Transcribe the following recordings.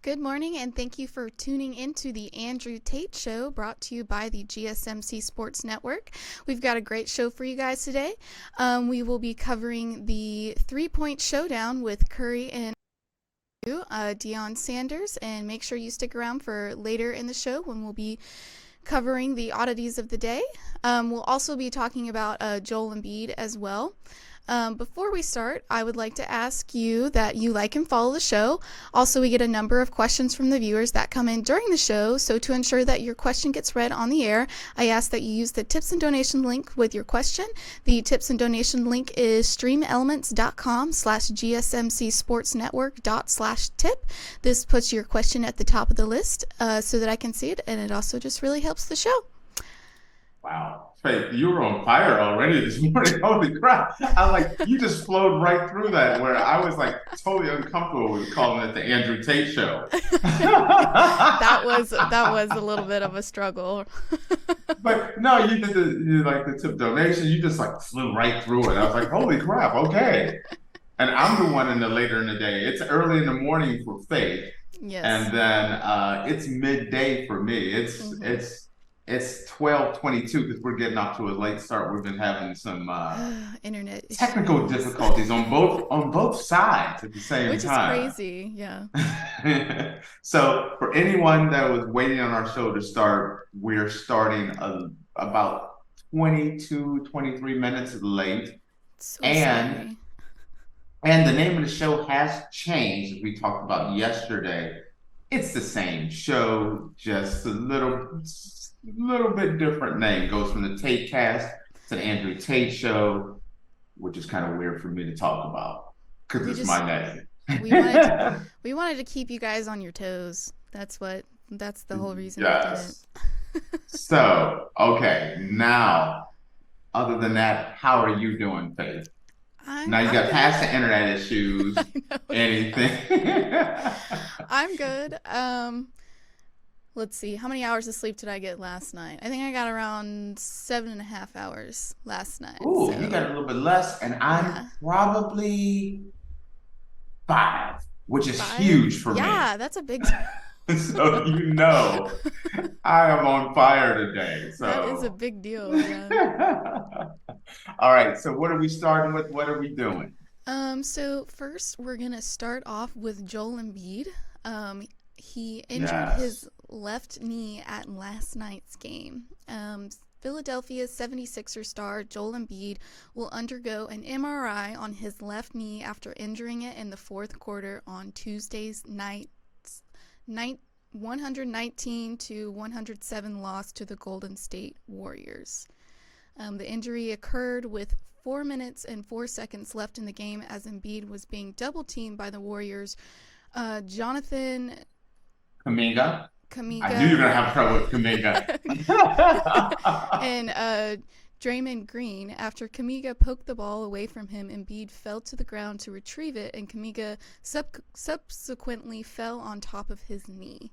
Good morning, and thank you for tuning into the Andrew Tate Show, brought to you by the GSMC Sports Network. We've got a great show for you guys today. We will be covering the three-point showdown with Curry and Deion Sanders, and make sure you stick around for later in the show when we'll be covering the oddities of the day. We'll also be talking about Joel Embiid as well. Before we start, I would like to ask you that you like and follow the show. Also, we get a number of questions from the viewers that come in during the show, so to ensure that your question gets read on the air, I ask that you use the tips and donation link with your question. The tips and donation link is streamelements.com/gsmcsportsnetwork./tip. This puts your question at the top of the list so that I can see it, and it also just really helps the show. Wow. Faith, you were on fire already this morning. Holy crap. I you just flowed right through that where I was totally uncomfortable with calling it the Andrew Tate Show. that was a little bit of a struggle. But no, you did the tip donation. You just flew right through it. I was like, holy crap, okay. And I'm the one later in the day. It's early in the morning for Faith. Yes. And then it's midday for me. It's 12:22 because we're getting off to a late start. We've been having some internet technical difficulties on both sides at the same time. Which is crazy, yeah. So for anyone that was waiting on our show to start, we're starting about 23 minutes late. So and the name of the show has changed, as we talked about yesterday. It's the same show, just a little bit different name. Goes from the Tatecast to the Andrew Tate Show, which is kind of weird for me to talk about because it's my name. we wanted to keep you guys on your toes. That's the whole reason. Yes. We did it. So, okay, now, other than that, how are you doing, Faith? Now you got past the internet issues, anything. I'm good. Let's see. How many hours of sleep did I get last night? I think I got around 7.5 hours last night. Ooh, so you got a little bit less, and I'm probably 5, which is huge for me. Yeah, that's a big So I am on fire today. So that is a big deal. Yeah. All right. So what are we starting with? What are we doing? So first we're gonna start off with Joel Embiid. He injured his left knee at last night's game. Philadelphia's 76ers star Joel Embiid will undergo an MRI on his left knee after injuring it in the fourth quarter on Tuesday's 119-107 loss to the Golden State Warriors. The injury occurred with 4 minutes and 4 seconds left in the game as Embiid was being double-teamed by the Warriors. Jonathan Kuminga. I knew you were going to have trouble with Kuminga. and Draymond Green. After Kuminga poked the ball away from him, Embiid fell to the ground to retrieve it, and Kuminga subsequently fell on top of his knee.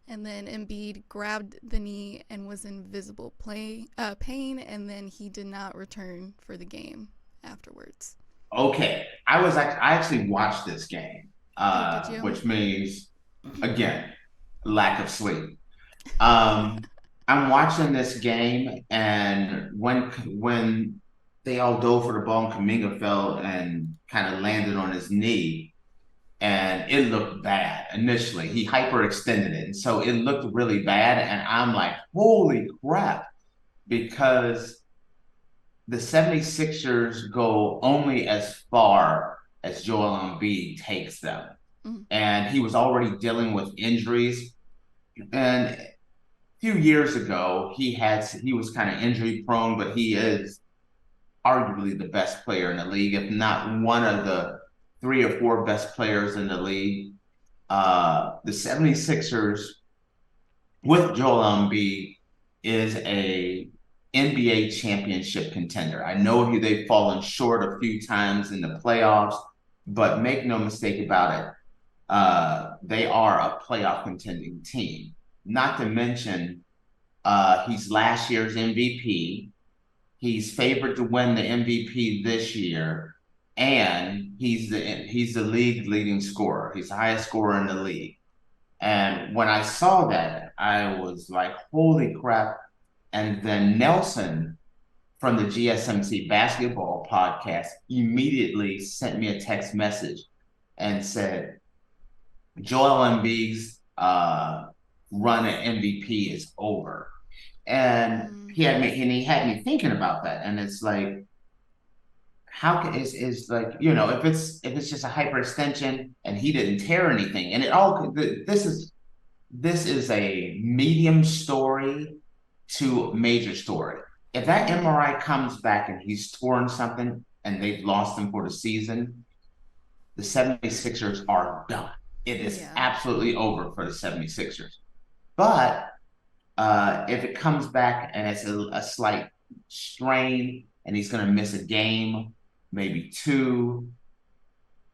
And then Embiid grabbed the knee and was in visible pain, and then he did not return for the game afterwards. Okay. I actually watched this game, which means, again, lack of sleep. I'm watching this game, and when they all dove for the ball and Kuminga fell and kind of landed on his knee, and it looked bad initially. He hyperextended it, and so it looked really bad, and I'm like, holy crap, because the 76ers go only as far as Joel Embiid takes them. And he was already dealing with injuries. And a few years ago, he was kind of injury prone, but he is arguably the best player in the league, if not one of the 3 or 4 best players in the league. The 76ers with Joel Embiid is a NBA championship contender. I know they've fallen short a few times in the playoffs, but make no mistake about it. They are a playoff contending team. Not to mention, he's last year's MVP. He's favored to win the MVP this year, and he's the league leading scorer. He's the highest scorer in the league. And when I saw that, I was like, holy crap. And then Nelson from the GSMC basketball podcast immediately sent me a text message and said, Joel Embiid's run at MVP is over. And he had me thinking about that. And it's like, how can is like, if it's just a hyperextension and he didn't tear anything, and this is a medium story to major story. If that MRI comes back and he's torn something and they've lost him for the season, the 76ers are done. It is absolutely over for the 76ers. But if it comes back and it's a slight strain and he's going to miss a game, maybe two,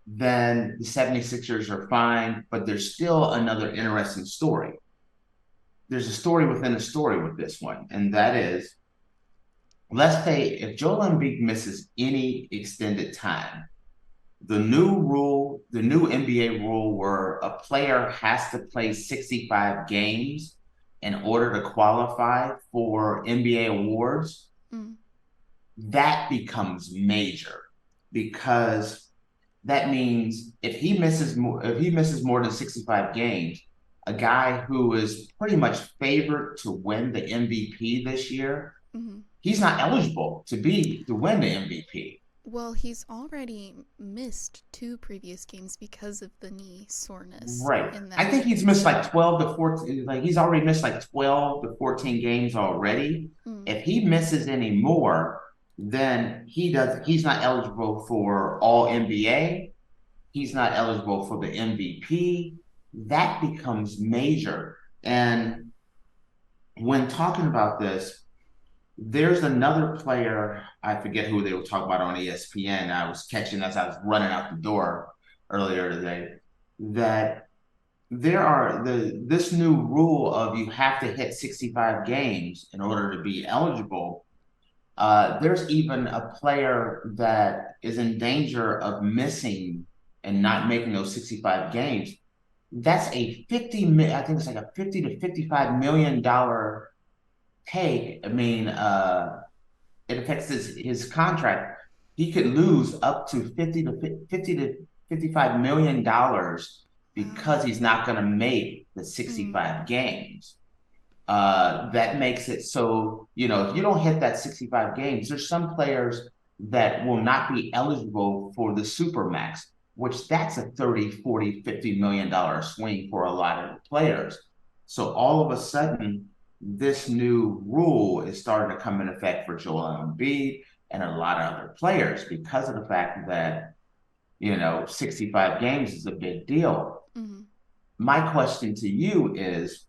then the 76ers are fine. But there's still another interesting story. There's a story within a story with this one, and that is, let's say if Joel Embiid misses any extended time, the new NBA rule where a player has to play 65 games in order to qualify for NBA awards, that becomes major, because that means if he misses more than 65 games, a guy who is pretty much favored to win the MVP this year, he's not eligible to win the MVP. Well, he's already missed 2 previous games because of the knee soreness. Right. I think he's missed like 12 to 14. Like he's already missed like 12 to 14 games already. If he misses any more, then he's not eligible for all NBA. He's not eligible for the MVP. That becomes major. And when talking about this, there's another player, I forget who they were talking about on ESPN. I was catching as I was running out the door earlier today, that this new rule of you have to hit 65 games in order to be eligible. There's even a player that is in danger of missing and not making those 65 games. That's I think it's like a $50 to $55 million take. I mean, it affects his contract. He could lose up to 50 to $55 million because he's not going to make the 65 games. That makes it so, if you don't hit that 65 games, there's some players that will not be eligible for the Supermax, which that's a 30, 40, $50 million swing for a lot of players. So all of a sudden, this new rule is starting to come in effect for Joel Embiid and a lot of other players because of the fact that, 65 games is a big deal. My question to you is,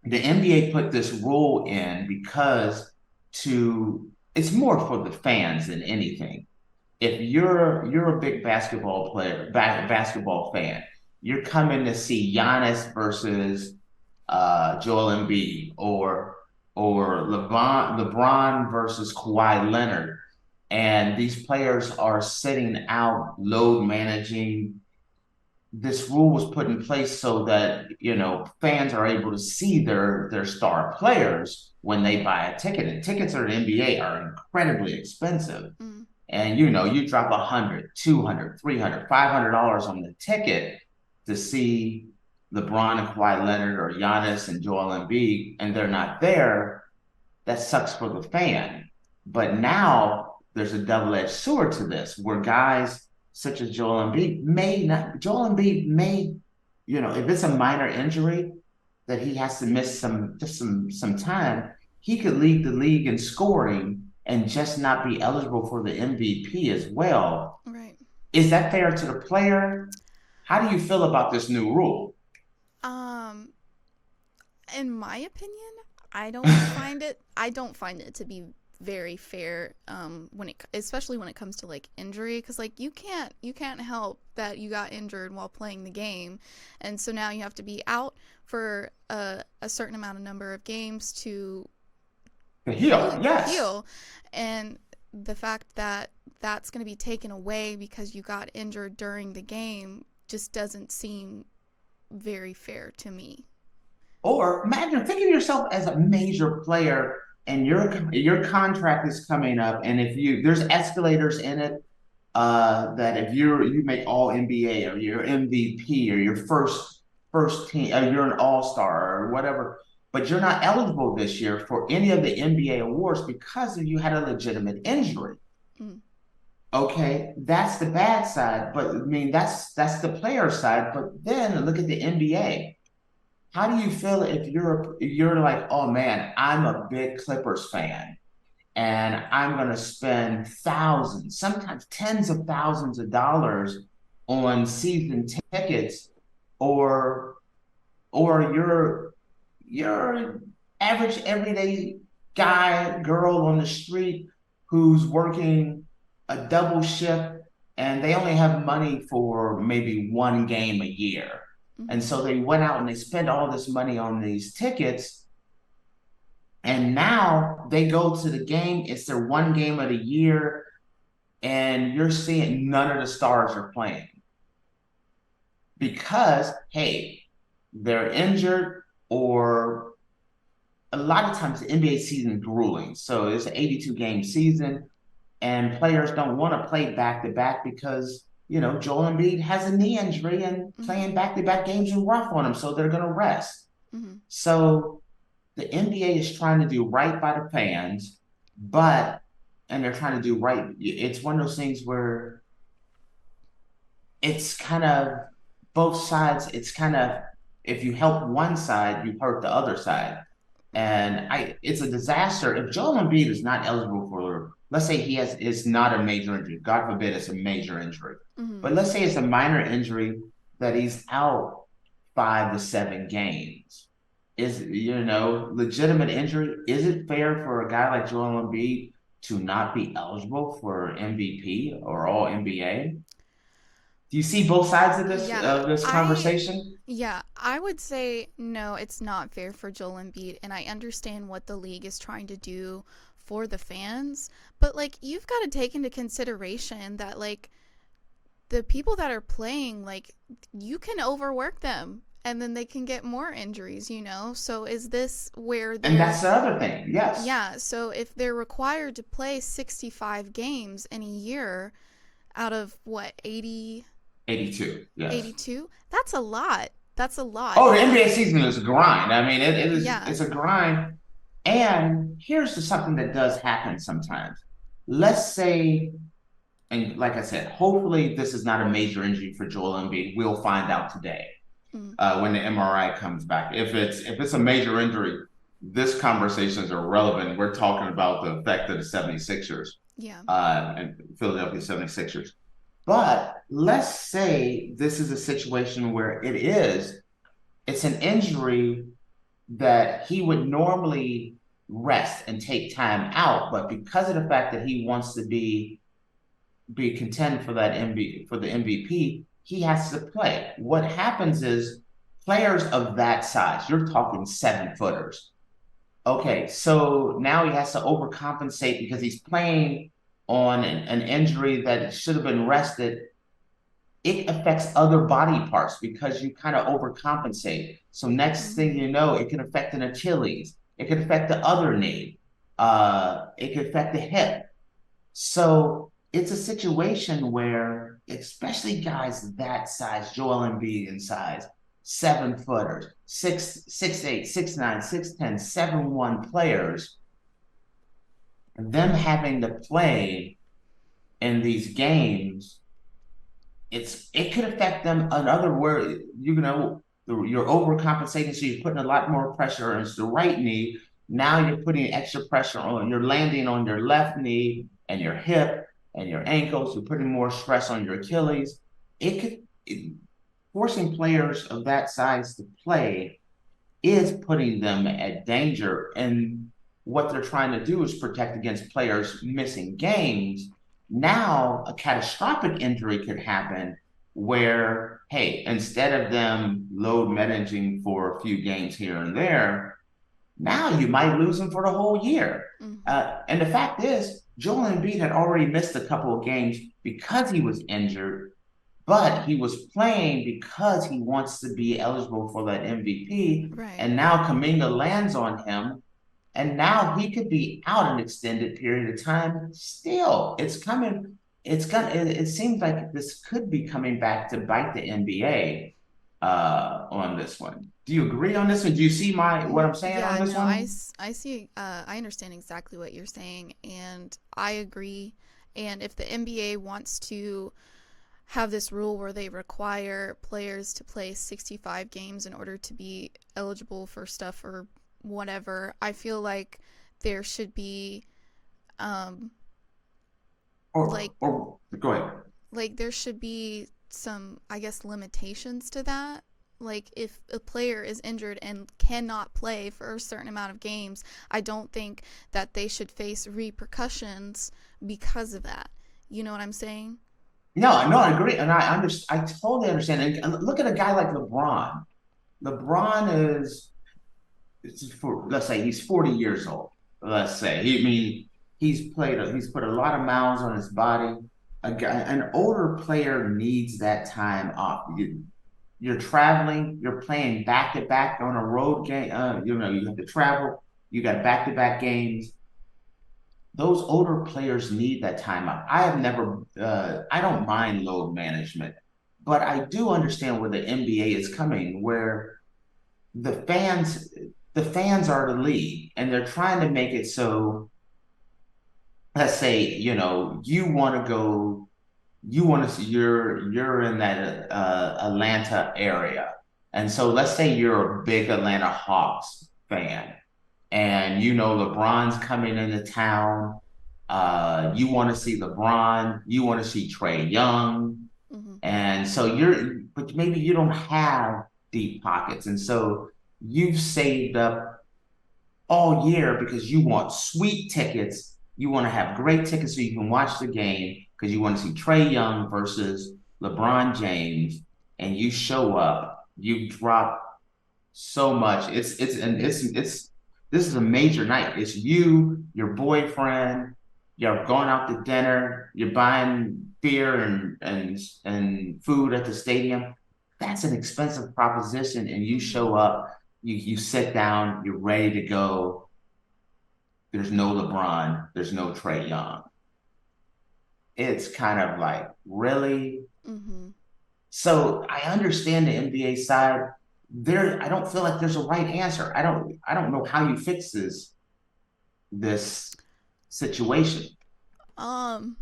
the NBA put this rule in because it's more for the fans than anything. If you're a big basketball fan, you're coming to see Giannis versus Joel Embiid, or LeBron versus Kawhi Leonard, and these players are sitting out, load managing. This rule was put in place so that fans are able to see their star players when they buy a ticket. And tickets to the NBA are incredibly expensive. And you drop $100, $200, $300, $500 on the ticket to see LeBron and Kawhi Leonard or Giannis and Joel Embiid, and they're not there. That sucks for the fan. But now there's a double-edged sword to this, where guys such as Joel Embiid may, if it's a minor injury that he has to miss some time, he could lead the league in scoring and just not be eligible for the MVP as well. Right. Is that fair to the player? How do you feel about this new rule? In my opinion, I don't find it to be very fair, especially when it comes to like injury, because like you can't help that you got injured while playing the game, and so now you have to be out for a certain amount of number of games to heal, and the fact that that's going to be taken away because you got injured during the game just doesn't seem very fair to me. Or imagine, think of yourself as a major player and your contract is coming up, and if there's escalators in it, that if you make all NBA or you're MVP or your first team, or you're an all-star or whatever, but you're not eligible this year for any of the NBA awards because you had a legitimate injury. Mm. Okay, that's the bad side, but I mean that's the player side. But then look at the NBA. How do you feel if you're like, oh man, I'm a big Clippers fan and I'm going to spend thousands, sometimes tens of thousands of dollars on season tickets, or you're average everyday guy, girl on the street who's working a double shift and they only have money for maybe one game a year. And so they went out and they spent all this money on these tickets. And now they go to the game. It's their one game of the year. And you're seeing none of the stars are playing. Because, hey, they're injured, or a lot of times the NBA season is grueling. So it's an 82-game season. And players don't want to play back-to-back because Joel Embiid has a knee injury and playing back-to-back games is rough on him, so they're going to rest. Mm-hmm. So the NBA is trying to do right by the fans, and they're trying to do right. It's one of those things where it's kind of both sides. It's kind of, if you help one side, you hurt the other side. And it's a disaster. If Joel Embiid is not eligible for, let's say it's not a major injury. God forbid it's a major injury. Mm-hmm. But let's say it's a minor injury that he's out 5 to 7 games. Is, legitimate injury. Is it fair for a guy like Joel Embiid to not be eligible for MVP or All NBA? Do you see both sides of this conversation? I would say no, it's not fair for Joel Embiid, and I understand what the league is trying to do for the fans, but you've got to take into consideration that the people that are playing, you can overwork them and then they can get more injuries, So is this where And that's the other thing, yes. Yeah, so if they're required to play 65 games in a year out of 82, yes. 82? That's a lot. Oh, the NBA season is a grind. I mean, it's a grind. And here's something that does happen sometimes. Let's say, and like I said, hopefully this is not a major injury for Joel Embiid. We'll find out today when the MRI comes back. If it's a major injury, this conversation is irrelevant. We're talking about the effect of the 76ers. Yeah. And Philadelphia 76ers. But let's say this is a situation where it's an injury that he would normally rest and take time out, but because of the fact that he wants to be contend for the MVP, he has to play. What happens is players of that size, you're talking 7-footers. Okay, so now he has to overcompensate because he's playing on an injury that should have been rested. It affects other body parts because you kind of overcompensate. So next thing you know, it can affect an Achilles. It can affect the other knee. It can affect the hip. So it's a situation where, especially guys that size, Joel Embiid in size, 7-footers, 6'8", 6'9", 6'10", 7'1" players, them having to play in these games, it could affect them another where you're overcompensating, so you're putting a lot more pressure on the right knee. Now you're putting extra pressure you're landing on your left knee and your hip and your ankles. You're putting more stress on your Achilles. Forcing players of that size to play is putting them at danger. And what they're trying to do is protect against players missing games. Now a catastrophic injury could happen where, hey, instead of them load managing for a few games here and there, now you might lose them for the whole year. And the fact is, Joel Embiid had already missed a couple of games because he was injured, but he was playing because he wants to be eligible for that MVP. Right. And now Kaminga lands on him, and now he could be out an extended period of time. Still, it's coming. It seems like this could be coming back to bite the NBA on this one. Do you agree on this one? Do you see what I'm saying on Yeah, this no, one? I see, I understand exactly what you're saying, and I agree. And if the NBA wants to have this rule where they require players to play 65 games in order to be eligible for stuff or whatever, I feel like there should be, um, like, Or go ahead. like there should be some, I guess, limitations to that. Like, if a player is injured and cannot play for a certain amount of games, I don't think that they should face repercussions because of that. You know what I'm saying? No, no, I agree, and I totally understand. And look at a guy like LeBron. LeBron is, let's say he's 40 years old. Let's say he's put a lot of miles on his body. An older player needs that time off. You're traveling, you're playing back to back on a road game. You have to travel. You got back to back games. Those older players need that time off. I don't mind load management, but I do understand where the NBA is coming, where the fans, the fans are the league, and they're trying to make it so. Let's say you want to go, you want to see you're in that Atlanta area, and so let's say you're a big Atlanta Hawks fan, and LeBron's coming into town. You want to see LeBron, you want to see Trae Young, Mm-hmm. and so but maybe you don't have deep pockets, and so you've saved up all year because you want sweet tickets. You want to have great tickets so you can watch the game because you want to see Trae Young versus LeBron James, and you show up, you drop so much. It's this is a major night. It's you, your boyfriend, you're going out to dinner, you're buying beer and food at the stadium. That's an expensive proposition, and you Mm-hmm. show up, you sit down, you're ready to go. There's no LeBron, there's no Trae Young. It's kind of like, really? Mm-hmm. So I understand the NBA side. I don't feel like there's a right answer. I don't know how you fix this situation. Um,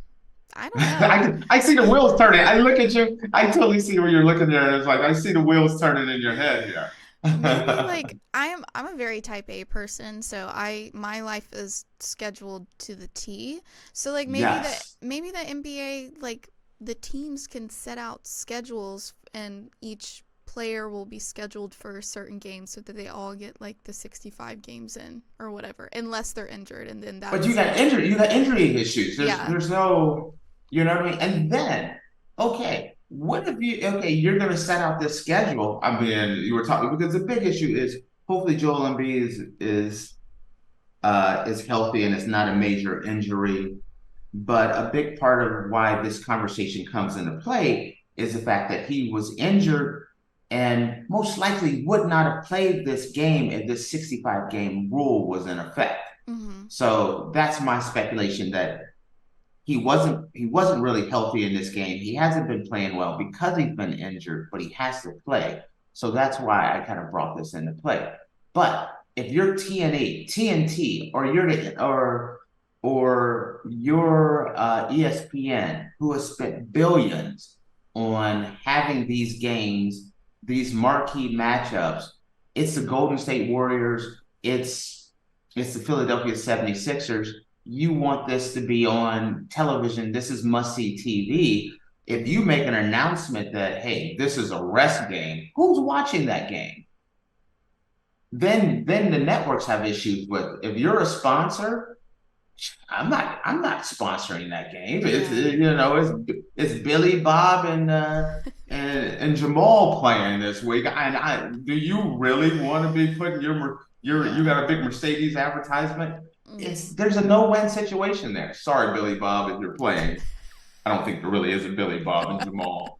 I don't know. I see the wheels turning. I look at you. I totally see where you're looking there. And it's like I see the wheels turning in your head here. Maybe like I'm a very type A person, so my life is scheduled to the T. So like Yes. maybe the NBA, like, the teams can set out schedules and each player will be scheduled for certain games so that they all get like the 65 games in or whatever, unless they're injured, and then But that's you got injury issues. yeah. There's no, you know what I mean? And then, okay, you're gonna set out this schedule. I mean, you were talking because the big issue is hopefully Joel Embiid is healthy and it's not a major injury. But a big part of why this conversation comes into play is the fact that he was injured and most likely would not have played this game if this 65 game rule was in effect. Mm-hmm. So that's my speculation that he wasn't really healthy in this game. He hasn't been playing well because he's been injured, but he has to play. So that's why I kind of brought this into play. But if you're TNT, or you're ESPN, who has spent billions on having these games, these marquee matchups, it's the Golden State Warriors, it's the Philadelphia 76ers. You want this to be on television. This is must-see TV. If you make an announcement that, hey, this is a rest game, who's watching that game? Then the networks have issues with. If you're a sponsor, I'm not sponsoring that game. It's Yeah. it's Billy Bob and Jamal playing this week. And do you really want to be putting you Yeah. got a big Mercedes advertisement? Mm-hmm. There's a no-win situation there. Sorry, Billy Bob, if you're playing. I don't think there really is a Billy Bob and Jamal.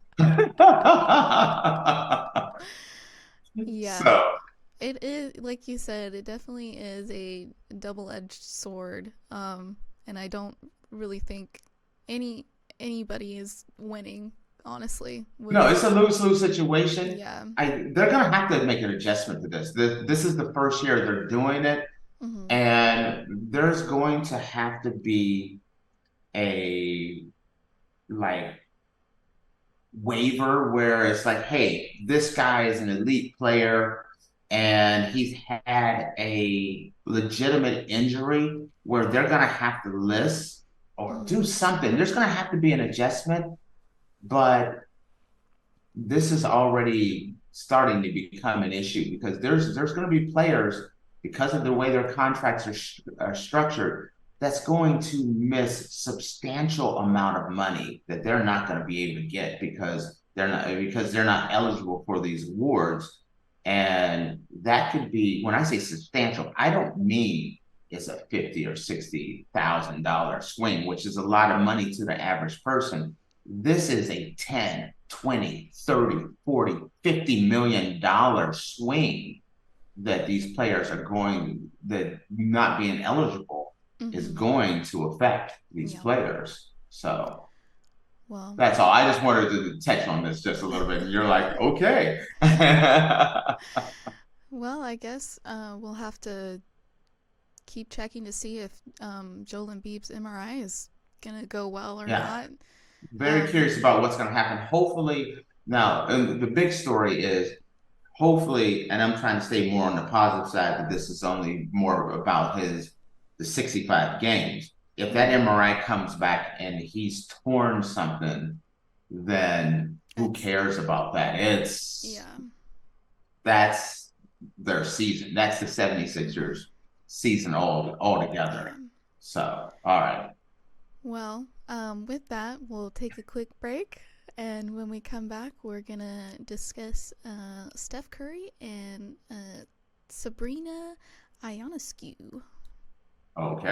Yeah, So, it is like you said. It definitely is a double-edged sword. And I don't really think any anybody is winning, honestly. no, With it's a lose-lose situation. yeah, They're gonna have to make an adjustment to this. This is the first year they're doing it, mm-hmm. and there's going to have to be a like waiver where it's like, hey, this guy is an elite player and he's had a legitimate injury where they're going to have to list or do Mm-hmm. something. There's going to have to be an adjustment, but this is already starting to become an issue because there's going to be players because of the way their contracts are structured that's going to miss substantial amount of money that they're not going to be able to get because they're not eligible for these awards. And that could be, when I say substantial, I don't mean it's a 50 or $60,000 swing, which is a lot of money to the average person. This is a 10, 20, 30, 40, $50 million swing that these players are going, that not being eligible is Mm-hmm. going to affect these Yeah. players. So Well. that's all. I just wanted to touch on this just a little bit. And you're like, okay. Well, I guess we'll have to keep checking to see if Joel Embiid's MRI is gonna go well or Yeah. not. Very Um, curious about what's going to happen. Hopefully, now, and the big story is hopefully, and I'm trying to stay more on the positive side that this is only more about the 65 games. If that mhm. MRI comes back and he's torn something, then who That's cares about that? yeah. That's their season. That's the Mm-hmm. 76ers season altogether. Yeah. So, all right. Well, with that, we'll take a quick break, and when we come back, we're gonna discuss Steph Curry and Sabrina Ionescu. Okay.